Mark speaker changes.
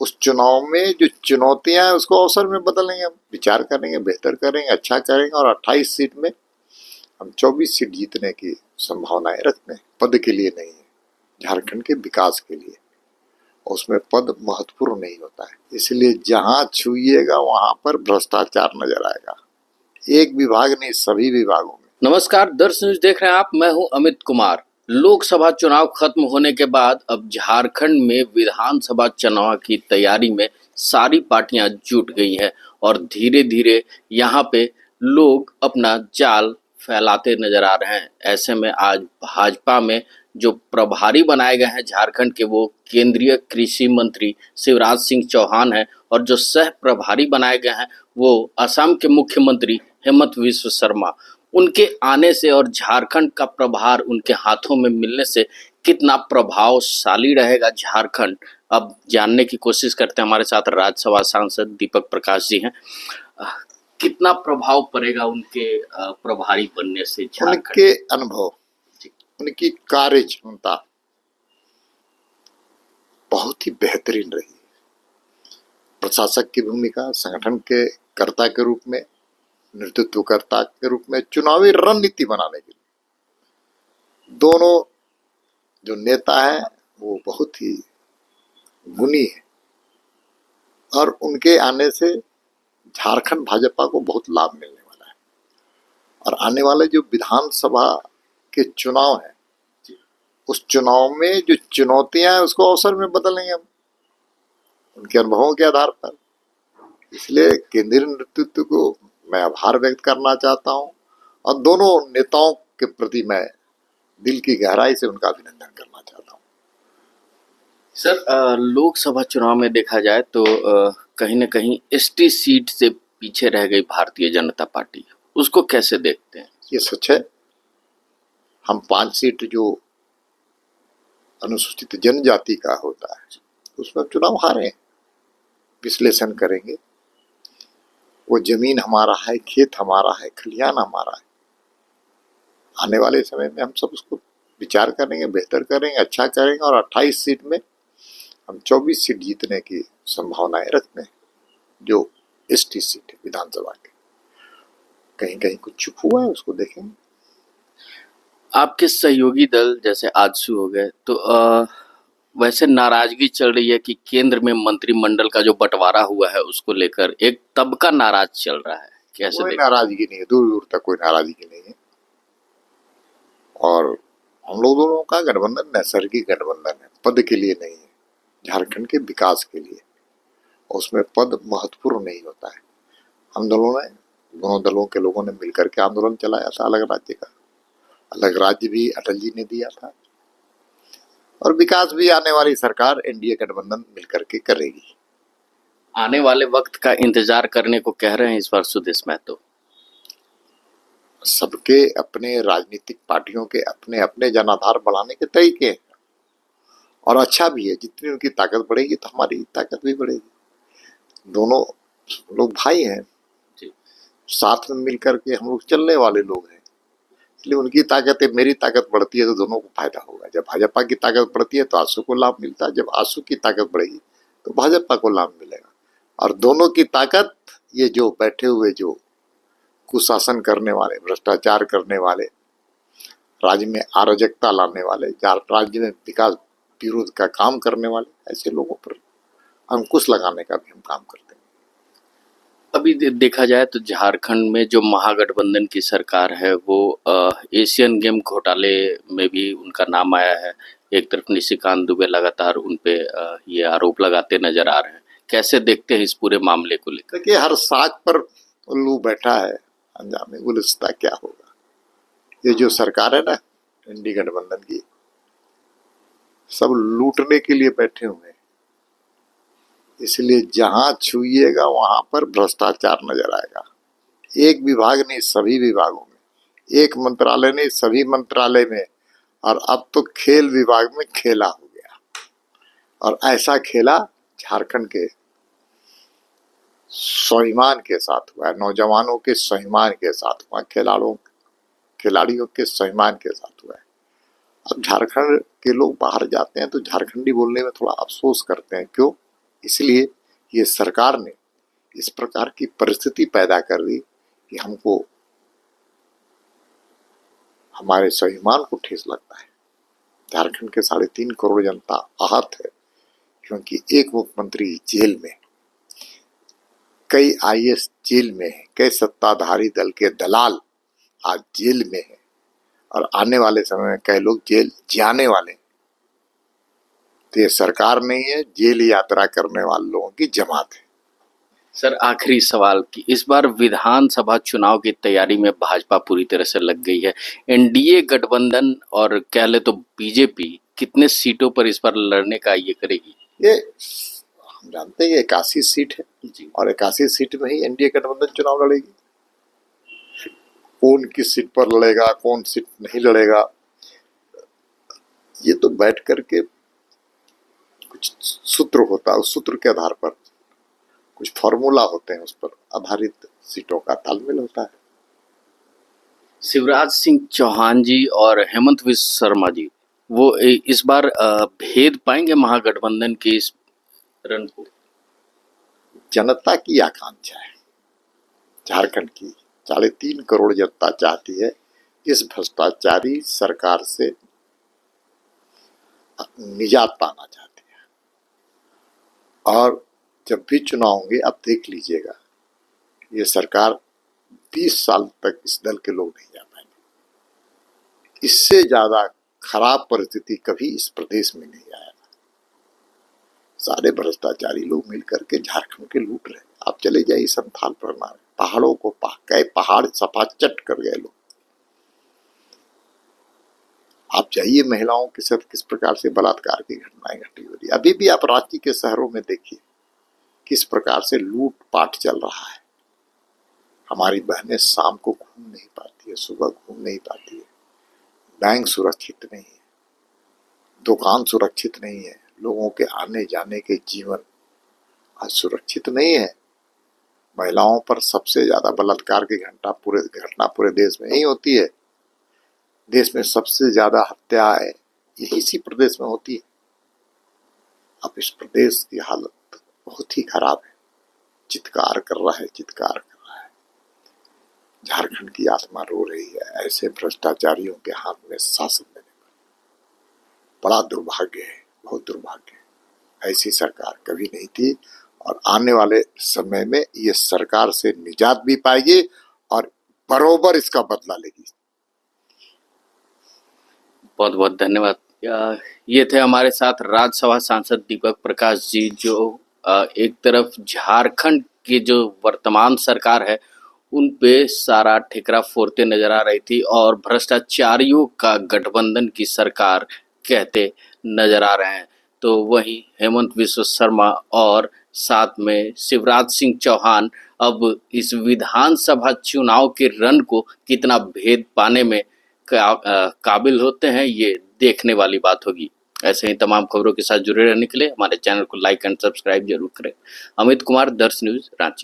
Speaker 1: उस चुनाव में जो चुनौतियां हैं उसको अवसर में बदलेंगे, हम विचार करेंगे, बेहतर करेंगे, अच्छा करेंगे और 28 सीट में हम 24 सीट जीतने की संभावनाएं रखते हैं। पद के लिए नहीं है, झारखंड के विकास के लिए। उसमें पद महत्वपूर्ण नहीं होता है, इसलिए जहां छुइएगा वहां पर भ्रष्टाचार नजर आएगा। एक विभाग नहीं, सभी विभागों में।
Speaker 2: नमस्कार, दर्श न्यूज देख रहे हैं आप। मैं हूं अमित कुमार। लोकसभा चुनाव खत्म होने के बाद अब झारखंड में विधानसभा चुनाव की तैयारी में सारी पार्टियां जुट गई हैं और धीरे धीरे यहां पे लोग अपना जाल फैलाते नजर आ रहे हैं। ऐसे में आज भाजपा में जो प्रभारी बनाए गए हैं झारखंड के, वो केंद्रीय कृषि मंत्री शिवराज सिंह चौहान हैं और जो सह प्रभारी बनाए गए हैं वो असम के मुख्यमंत्री हेमंत विश्व शर्मा। उनके आने से और झारखंड का प्रभार उनके हाथों में मिलने से कितना प्रभावशाली रहेगा झारखंड, अब जानने की कोशिश करते हैं। हमारे साथ राज्यसभा सांसद दीपक प्रकाश जी हैं। कितना प्रभाव पड़ेगा उनके प्रभारी बनने से झारखंड?
Speaker 1: उनके अनुभव, उनकी कार्य क्षमता बहुत ही बेहतरीन रही। प्रशासक की भूमिका, संगठन के कर्ता के रूप में, नेतृत्वकर्ता के रूप में, चुनावी रणनीति बनाने के लिए दोनों जो नेता हैं वो बहुत ही गुणी है और उनके आने से झारखंड भाजपा को बहुत लाभ मिलने वाला है। और आने वाले जो विधानसभा के चुनाव हैं, उस चुनाव में जो चुनौतियां हैं उसको अवसर में बदलेंगे हम, उनके अनुभवों के आधार पर। इसलिए केंद्रीय नेतृत्व को मैं आभार व्यक्त करना चाहता हूं और दोनों नेताओं के प्रति मैं दिल की गहराई से उनका अभिनंदन करना चाहता हूं।
Speaker 2: सर, लोकसभा चुनाव में देखा जाए तो कहीं ना कहीं एसटी सीट से पीछे रह गई भारतीय जनता पार्टी, उसको कैसे देखते हैं?
Speaker 1: ये सच है। हम 5 सीट जो अनुसूचित जनजाति का होता है उसमें चुनाव हारे। विश्लेषण करेंगे, वो जमीन हमारा है, खेत हमारा है, खलिहान हमारा है। आने वाले समय में हम सब उसको विचार करेंगे, बेहतर करेंगे, अच्छा करेंगे और 28 सीट में हम 24 सीट जीतने की संभावनाएं रखते हैं, जो एसटी सीट है विधानसभा के। कहीं कहीं कुछ चुप हुआ है, उसको देखेंगे।
Speaker 2: आपके सहयोगी दल जैसे आजसू हो गए तो वैसे नाराजगी चल रही है कि केंद्र में मंत्रिमंडल का जो बंटवारा हुआ है उसको लेकर एक तबका नाराज चल रहा है, कैसे?
Speaker 1: कोई नाराजगी नहीं है, दूर दूर तक कोई नाराजगी नहीं है। और हम लोग दोनों का गठबंधन नैसर्गिक गठबंधन है, पद के लिए नहीं है, झारखंड के विकास के लिए। उसमें पद महत्वपूर्ण नहीं होता है। हम दोनों दलों के लोगों ने मिलकर के आंदोलन चलाया था अलग राज्य का। अलग राज्य भी अटल जी ने दिया था और विकास भी आने वाली सरकार एनडीए गठबंधन मिलकर के करेगी।
Speaker 2: आने वाले वक्त का इंतजार करने को कह रहे हैं इस बार सुदेश महतो।
Speaker 1: सबके अपने राजनीतिक पार्टियों के अपने अपने जनाधार बढ़ाने के तरीके हैं और अच्छा भी है। जितनी उनकी ताकत बढ़ेगी तो हमारी ताकत भी बढ़ेगी। दोनों लोग भाई हैं, साथ में मिलकर के हम लोग चलने वाले लोग हैं। इसलिए उनकी ताकत है, मेरी ताकत बढ़ती है तो दोनों को फायदा होगा। जब भाजपा की ताकत बढ़ती है तो आंसू को लाभ मिलता है, जब आंसू की ताकत बढ़ेगी तो भाजपा को लाभ मिलेगा। और दोनों की ताकत, ये जो बैठे हुए जो कुशासन करने वाले, भ्रष्टाचार करने वाले, राज्य में अराजकता लाने वाले, राज्य में विकास विरोध का काम करने वाले, ऐसे लोगों पर अंकुश लगाने का भी हम काम करते हैं।
Speaker 2: अभी देखा जाए तो झारखंड में जो महागठबंधन की सरकार है वो एशियन गेम घोटाले में भी उनका नाम आया है। एक तरफ निशिकांत दुबे लगातार उन पे ये आरोप लगाते नजर आ रहे हैं, कैसे देखते हैं इस पूरे मामले को लेकर?
Speaker 1: देखिए, हर साख पर उल्लू बैठा है, अंजाम गुलिस्ता क्या होगा। ये जो सरकार है ना एनडीए गठबंधन की, सब लूटने के लिए बैठे हुए हैं। इसलिए जहां छुइएगा वहां पर भ्रष्टाचार नजर आएगा। एक विभाग नहीं, सभी विभागों में। एक मंत्रालय नहीं, सभी मंत्रालय में। और अब तो खेल विभाग में खेला हो गया, और ऐसा खेला झारखंड के स्वाभिमान के साथ हुआ है, नौजवानों के स्वाभिमान के साथ हुआ, खिलाड़ियों के स्वाभिमान के साथ हुआ है। अब झारखंड के लोग बाहर जाते हैं तो झारखंडी बोलने में थोड़ा अफसोस करते हैं। क्यों? इसलिए ये सरकार ने इस प्रकार की परिस्थिति पैदा कर दी कि हमको हमारे स्वाभिमान को ठेस लगता है। झारखंड के 3.5 करोड़ जनता आहत है, क्योंकि एक मुख्यमंत्री जेल में, कई आईएएस जेल में है, कई सत्ताधारी दल के दलाल आज जेल में है, और आने वाले समय में कई लोग जेल जाने वाले। तो ये सरकार नहीं है, जेल यात्रा करने वाले लोगों की जमात है।
Speaker 2: सर, आखिरी सवाल की इस बार विधानसभा चुनाव की तैयारी में भाजपा पूरी तरह से लग गई है। एनडीए गठबंधन और कह ले तो बीजेपी कितने सीटों पर इस बार लड़ने का ये करेगी?
Speaker 1: ये हम जानते हैं 81 सीट है
Speaker 2: जी।
Speaker 1: और 81 सीट में ही एनडीए गठबंधन चुनाव लड़ेगी। कौन किस सीट पर लड़ेगा, कौन सीट नहीं लड़ेगा, ये तो बैठ करके कुछ सूत्र होता है, उस सूत्र के आधार पर कुछ फॉर्मूला होते हैं, उस पर आधारित सीटों का तालमेल होता है।
Speaker 2: शिवराज सिंह चौहान जी और हेमंत विश्व शर्मा जी वो इस बार भेद पाएंगे महागठबंधन के इस रन को?
Speaker 1: जनता की आकांक्षा है, झारखंड की 3.5 करोड़ जनता चाहती है इस भ्रष्टाचारी सरकार से निजात पाना चाहती है। और जब भी चुनाव होंगे, अब देख लीजिएगा, ये सरकार 20 साल तक इस दल के लोग नहीं जा पाएंगे। इससे ज्यादा खराब परिस्थिति कभी इस प्रदेश में नहीं आया। सारे भ्रष्टाचारी लोग मिलकर के झारखंड के लूट रहे। आप चले जाइए संथाल प्रणाली, पहाड़ों को कई पहाड़ सफा चट कर गए लोग। आप जाइए, महिलाओं के साथ किस प्रकार से बलात्कार की घटनाएं घटी हो रही है। अभी भी आप रांची के शहरों में देखिए किस प्रकार से लूट पाट चल रहा है। हमारी बहनें शाम को घूम नहीं पाती है, सुबह घूम नहीं पाती है, बैंक सुरक्षित नहीं है, दुकान सुरक्षित नहीं है, लोगों के आने जाने के जीवन आज सुरक्षित नहीं है। महिलाओं पर सबसे ज्यादा बलात्कार की घटना पूरे देश में ही होती है। देश में सबसे ज्यादा हत्याएं इसी प्रदेश में होती है। अब इस प्रदेश की हालत बहुत ही खराब है, चित्कार कर रहा है, चित्कार कर रहा है। झारखंड की आत्मा रो रही है ऐसे भ्रष्टाचारियों के हाथ में शासन देने पर। बड़ा दुर्भाग्य है, बहुत दुर्भाग्य है। ऐसी सरकार कभी नहीं थी, और आने वाले समय में ये सरकार से निजात भी पाएगी और बरोबर इसका बदला लेगी।
Speaker 2: बहुत बहुत धन्यवाद। ये थे हमारे साथ राज्यसभा सांसद दीपक प्रकाश जी, जो एक तरफ झारखंड की जो वर्तमान सरकार है उन पे सारा ठिकरा फोड़ते नजर आ रही थी और भ्रष्टाचारियों का गठबंधन की सरकार कहते नजर आ रहे हैं। तो वहीं हेमंत विश्व शर्मा और साथ में शिवराज सिंह चौहान अब इस विधानसभा चुनाव के रन को कितना भेद पाने में काबिल होते हैं, ये देखने वाली बात होगी। ऐसे ही तमाम खबरों के साथ जुड़े रहने के लिए हमारे चैनल को लाइक एंड सब्सक्राइब जरूर करें। अमित कुमार, दर्श न्यूज, रांची।